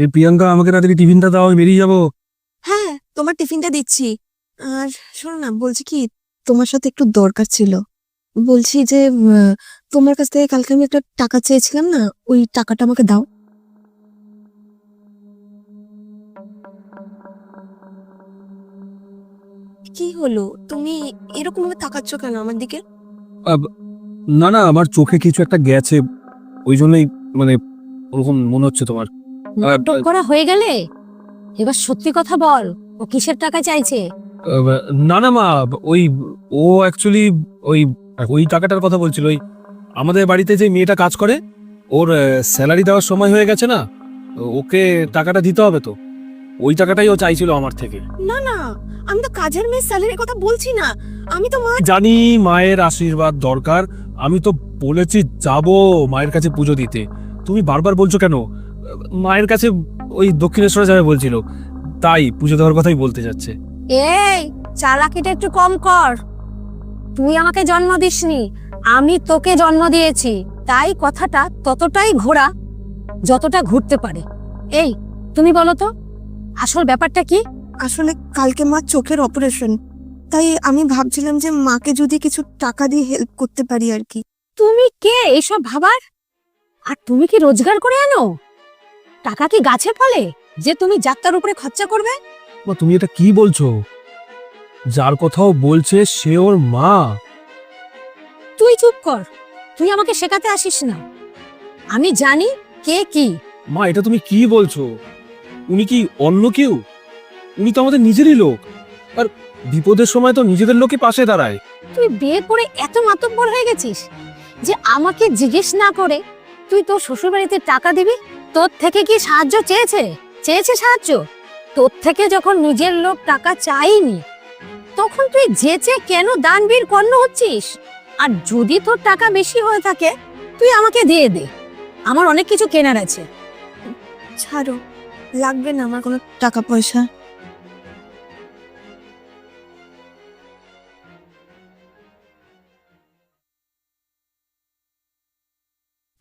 এই প্রিয়াঙ্কা, আমাকে তাড়াতাড়ি টিফিনটা দাও, আমি বেরিয়ে যাবো। হ্যাঁ, তোমার টিফিনটা দিচ্ছি। আর শোনো না, বলছি কি, তোমার সাথে একটু দরকার ছিল। বলছি যে তোমার কাছ থেকে কালকে আমি একটা টাকা চেয়েছিলাম না, ওই টাকাটা আমাকে দাও। কি হলো, তুমি এরকম ভাবে তাকাচ্ছ কেন আমার দিকে? না না, আমার চোখে কিছু একটা গেছে, ওই জন্যই মানে ওরকম মনে হচ্ছে তোমার। নাটক করা হয়ে গেলে এবার সত্যি কথা বল, ও কিসের টাকা চাইছে? না না মা, ওই ও অ্যাকচুয়ালি ওই ওই টাকাটার কথা বলছিল। ওই আমাদের বাড়িতে যে মেয়েটা কাজ করে, ওর স্যালারি দেওয়ার সময় হয়ে গেছে না, ওকে টাকাটা দিতে হবে, তো ওই টাকাটাই ও চাইছিল আমার থেকে। না না, আমি তো কাজের মেয়ের স্যালারির কথা বলছি না। আমি তো জানি মায়ের আশীর্বাদ দরকার, আমি তো বলেছি যাব মায়ের কাছে পুজো দিতে। তুমি বারবার বলছো কেন? মায়ের কাছে ওই দক্ষিণেশ্বরে যাবে বলছিল, তাই পুজো দেওয়ার কথাই বলতে যাচ্ছে। এই চালাকিটা একটু কম কর। তুই আমাকে জন্ম দিসনি, আমি তোকে জন্ম দিয়েছি, তাই কথাটা ততটাই ঘোরা যতটা ঘুরতে পারে। এই তুমি বলো তো, আসল ব্যাপারটা কি? আসলে কালকে মার চোখের অপারেশন, তাই আমি ভাবছিলাম যে মাকে যদি কিছু টাকা দিয়ে হেল্প করতে পারি আর কি। তুমি কে এসব ভাবার? আর তুমি কি রোজগার করে আনো? টাকা কি গাছে ফলে যে তুমি যাত্রার উপরে খরচা করবে? মা, তুমি এটা কি বলছো? যার কথাও বলছে সে ওর মা। তুই চুপ কর, তুই আমাকে শেখাতে আসিস না। আমি জানি কে কি। মা, এটা তুমি কি বলছো? উনি কি অন্য কেউ? উনি তো আমাদের নিজেরই লোক, আর বিপদের সময় তো নিজেদের লোকই পাশে দাঁড়ায়। তুই বিয়ে করে এত মাতব্বর হয়ে গেছিস যে আমাকে জিজ্ঞেস না করে তুই তোর শ্বশুর বাড়িতে টাকা দিবি? তোর থেকে কি সাহায্য চেয়েছে? চেয়েছে সাহায্য? তোর থেকে যখন নিজের লোক টাকা চাইনি, তখন তুই যেচে কেন দানবীর কর্ণ হচ্ছিস? আর যদি তোর টাকা বেশি হয়ে থাকে, তুই আমাকে দিয়ে দে, আমার অনেক কিছু কেনার আছে। ছাড়ো, লাগবে না আমার কোনো টাকা পয়সা।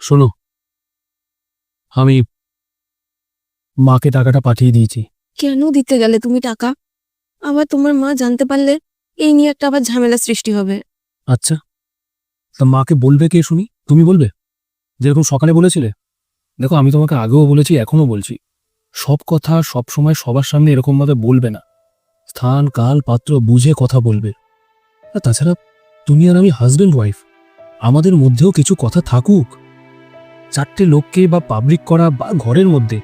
শোনো, আমি মাকে টাকাটা পাঠিয়ে দিয়েছি। কেন দিতে গেলে তুমি টাকা? আবার তোমার মা জানতে পারলে এই নিয়ে একটা আবার ঝামেলা সৃষ্টি হবে। আচ্ছা, তা মাকে বলবে কে শুনি? তুমি বলবে, যেরকম সকালে বলেছিলে। দেখো, আমি তোমাকে আগেও বলেছি, এখনো বলছি, সব কথা সব সময় সবার সামনে এরকম ভাবে বলবে না। স্থান কাল পাত্র বুঝে কথা বলবে। আর তাছাড়া তুমি আর আমি হাজবেন্ড ওয়াইফ, আমাদের মধ্যেও কিছু কথা থাকুক। চারটে লোককে বা পাবলিক করা বা ঘরের মধ্যে